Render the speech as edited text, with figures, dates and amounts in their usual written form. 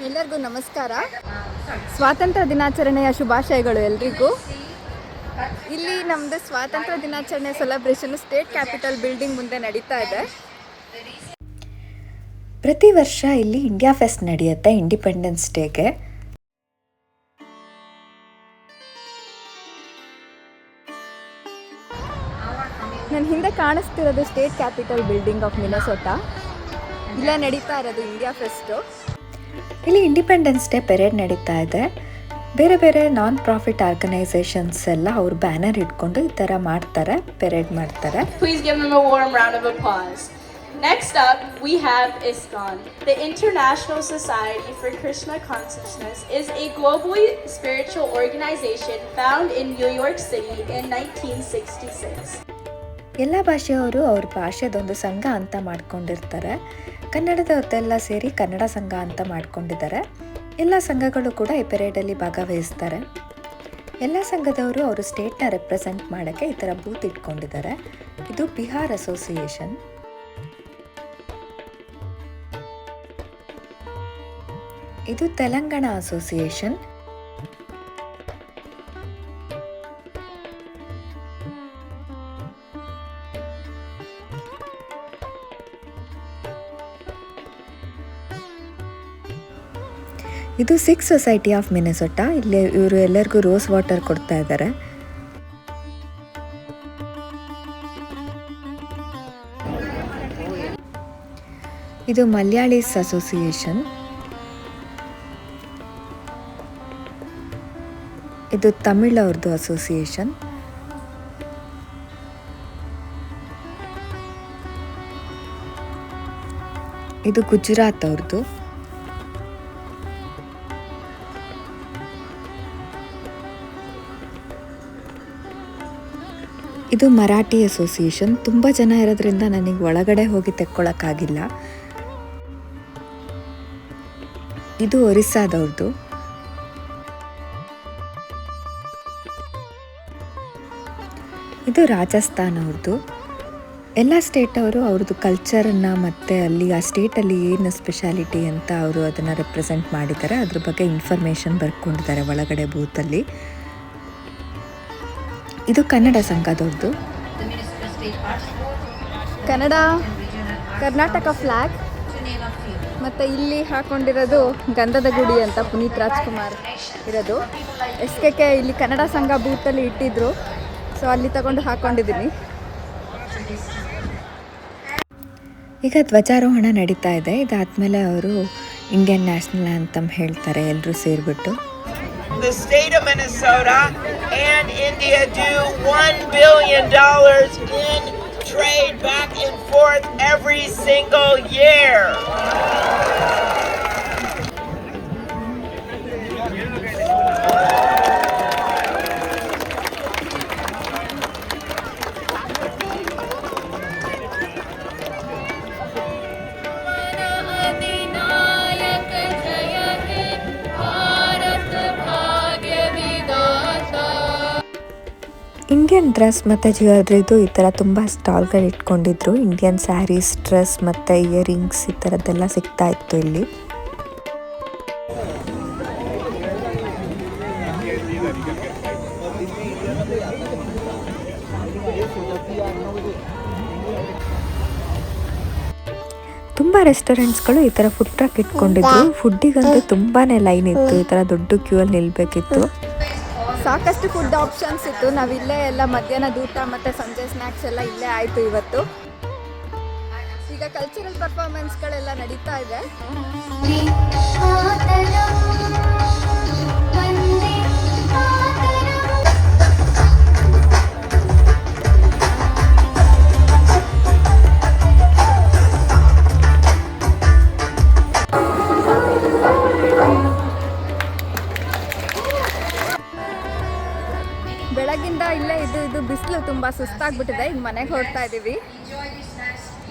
ಎಲ್ಲರಿಗೂ ನಮಸ್ಕಾರ. ಸ್ವಾತಂತ್ರ್ಯ ದಿನಾಚರಣೆಯ ಶುಭಾಶಯಗಳು ಎಲ್ರಿಗೂ. ಇಲ್ಲಿ ನಮ್ಮದು ಸ್ವಾತಂತ್ರ್ಯ ದಿನಾಚರಣೆ ಸೆಲೆಬ್ರೇಷನ್ ಸ್ಟೇಟ್ ಕ್ಯಾಪಿಟಲ್ ಬಿಲ್ಡಿಂಗ್ ಮುಂದೆ ನಡೀತಾ ಇದೆ. ಪ್ರತಿ ವರ್ಷ ಇಲ್ಲಿ ಇಂಡಿಯಾ ಫೆಸ್ಟ್ ನಡೆಯುತ್ತೆ ಇಂಡಿಪೆಂಡೆನ್ಸ್ ಡೇಗೆ. ನನ್ನ ಹಿಂದೆ ಕಾಣಿಸ್ತಿರೋದು ಸ್ಟೇಟ್ ಕ್ಯಾಪಿಟಲ್ ಬಿಲ್ಡಿಂಗ್ ಆಫ್ ಮಿನೆಸೋಟಾ. ಇಲ್ಲೇ ನಡೀತಾ ಇರೋದು ಇಂಡಿಯಾ ಫೆಸ್ಟು. ಇಲ್ಲಿ ಇಂಡಿಪೆಂಡೆನ್ಸ್ ಡೇ ಪೆರೇಡ್ ನಡೀತಾ ಇದೆ. ಬೇರೆ ಬೇರೆ ನಾನ್ ಪ್ರಾಫಿಟ್ ಆರ್ಗನೈಸೇಷನ್ಸ್ ಎಲ್ಲ ಅವ್ರ ಬ್ಯಾನರ್ ಇಟ್ಕೊಂಡು ಈ ಥರ ಮಾಡ್ತಾರೆ, ಪೆರೇಡ್ ಮಾಡ್ತಾರೆ. Please give them a warm round of applause. Next up, we have ISKCON. The International Society for Krishna Consciousness is a globally spiritual organization found in New York City in 1966. ಎಲ್ಲ ಭಾಷೆಯವರು ಅವ್ರ ಭಾಷೆದೊಂದು ಸಂಘ ಅಂತ ಮಾಡ್ಕೊಂಡಿರ್ತಾರೆ. ಕನ್ನಡದವ್ರದ್ದೆಲ್ಲ ಸೇರಿ ಕನ್ನಡ ಸಂಘ ಅಂತ ಮಾಡ್ಕೊಂಡಿದ್ದಾರೆ. ಎಲ್ಲ ಸಂಘಗಳು ಕೂಡ ಈ ಪೆರೇಡಲ್ಲಿ ಭಾಗವಹಿಸ್ತಾರೆ. ಎಲ್ಲ ಸಂಘದವರು ಅವರು ಸ್ಟೇಟ್ನ ರೆಪ್ರೆಸೆಂಟ್ ಮಾಡೋಕ್ಕೆ ಈ ಥರ ಬೂತ್ ಇಟ್ಕೊಂಡಿದ್ದಾರೆ. ಇದು ಬಿಹಾರ್ ಅಸೋಸಿಯೇಷನ್. ಇದು ತೆಲಂಗಾಣ ಅಸೋಸಿಯೇಷನ್. ಇದು ಸಿಖ್ ಸೊಸೈಟಿ ಆಫ್ ಮಿನೆಸೋಟಾ. ಇಲ್ಲಿ ಇವರು ಎಲ್ಲರಿಗೂ ರೋಸ್ ವಾಟರ್ ಕೊಡ್ತಾ ಇದ್ದಾರೆ. ಇದು ಮಲಯಾಳೀಸ್ ಅಸೋಸಿಯೇಷನ್. ಇದು ತಮಿಳ್ ಅವ್ರದ್ದು ಅಸೋಸಿಯೇಷನ್. ಇದು ಗುಜರಾತ್ ಅವ್ರದ್ದು. ಇದು ಮರಾಠಿ ಅಸೋಸಿಯೇಷನ್. ತುಂಬ ಜನ ಇರೋದ್ರಿಂದ ನನಗೆ ಒಳಗಡೆ ಹೋಗಿ ತೆಕ್ಕೊಳ್ಳೋಕ್ಕಾಗಿಲ್ಲ. ಇದು ಒರಿಸ್ಸಾದವ್ರದ್ದು. ಇದು ರಾಜಸ್ಥಾನ್ ಅವ್ರದ್ದು. ಎಲ್ಲ ಸ್ಟೇಟವರು ಅವ್ರದ್ದು ಕಲ್ಚರನ್ನು ಮತ್ತು ಅಲ್ಲಿ ಆ ಸ್ಟೇಟಲ್ಲಿ ಏನು ಸ್ಪೆಷಾಲಿಟಿ ಅಂತ ಅವರು ಅದನ್ನು ರೆಪ್ರೆಸೆಂಟ್ ಮಾಡಿದ್ದಾರೆ. ಅದ್ರ ಬಗ್ಗೆ ಇನ್ಫಾರ್ಮೇಷನ್ ಬರ್ಕೊಂಡಿದ್ದಾರೆ ಒಳಗಡೆ ಬೂತಲ್ಲಿ. ಇದು ಕನ್ನಡ ಸಂಘದವ್ರದ್ದು. ಕರ್ನಾಟಕ ಫ್ಲ್ಯಾಗ್ ಮತ್ತು ಇಲ್ಲಿ ಹಾಕೊಂಡಿರೋದು ಗಂಧದ ಗುಡಿ ಅಂತ ಪುನೀತ್ ರಾಜ್ಕುಮಾರ್ ಇರೋದು. SKK ಇಲ್ಲಿ ಕನ್ನಡ ಸಂಘ ಬೂತಲ್ಲಿ ಇಟ್ಟಿದ್ರು, ಸೊ ಅಲ್ಲಿ ತಗೊಂಡು ಹಾಕೊಂಡಿದ್ದೀನಿ. ಈಗ ಧ್ವಜಾರೋಹಣ ನಡೀತಾ ಇದೆ. ಇದಾದಮೇಲೆ ಅವರು ಇಂಡಿಯನ್ ನ್ಯಾಷನಲ್ ಆ್ಯಂಥಮ್ ಹೇಳ್ತಾರೆ ಎಲ್ಲರೂ ಸೇರಿಬಿಟ್ಟು. The state of Minnesota and India do $1 billion in trade back and forth every single year. Indian dress ಮತ್ತು ಜ್ಯುವೆಲ್ರಿದು ಈ ಥರ ತುಂಬ ಸ್ಟಾಲ್ಗಳು ಇಟ್ಕೊಂಡಿದ್ರು. ಇಂಡಿಯನ್ ಸ್ಯಾರೀಸ್, ಡ್ರೆಸ್ ಮತ್ತು ಇಯರಿಂಗ್ಸ್ ಈ ಥರದ್ದೆಲ್ಲ ಸಿಗ್ತಾ ಇತ್ತು ಇಲ್ಲಿ. ತುಂಬ ರೆಸ್ಟೋರೆಂಟ್ಸ್ಗಳು ಈ ಥರ ಫುಡ್ ಟ್ರಕ್ ಇಟ್ಕೊಂಡಿದ್ರು. ಫುಡ್ಡಿಗಂತೂ ತುಂಬಾ ಲೈನ್ ಇತ್ತು. ಈ ಥರ ದೊಡ್ಡ ಕ್ಯೂ ಅಲ್ಲಿ ನಿಲ್ಲಬೇಕಿತ್ತು. ಸಾಕಷ್ಟು ಫುಡ್ ಆಪ್ಷನ್ಸ್ ಇತ್ತು. ನಾವಿಲ್ಲೇ ಎಲ್ಲ ಮಧ್ಯಾಹ್ನದ ಊಟ ಮತ್ತು ಸಂಜೆ ಸ್ನ್ಯಾಕ್ಸ್ ಎಲ್ಲ ಇಲ್ಲೇ ಆಯಿತು ಇವತ್ತು. ಈಗ ಕಲ್ಚರಲ್ ಪರ್ಫಾರ್ಮೆನ್ಸ್ಗಳೆಲ್ಲ ನಡೀತಾ ಇದೆ. ಬೆಳಗಿಂದ ಇಲ್ಲೇ ಇದು ಬಿಸಿಲು ತುಂಬ ಸುಸ್ತಾಗ್ಬಿಟ್ಟಿದೆ. ಈಗ ಮನೆಗೆ ಹೊರಡ್ತಾ ಇದ್ದೀವಿ.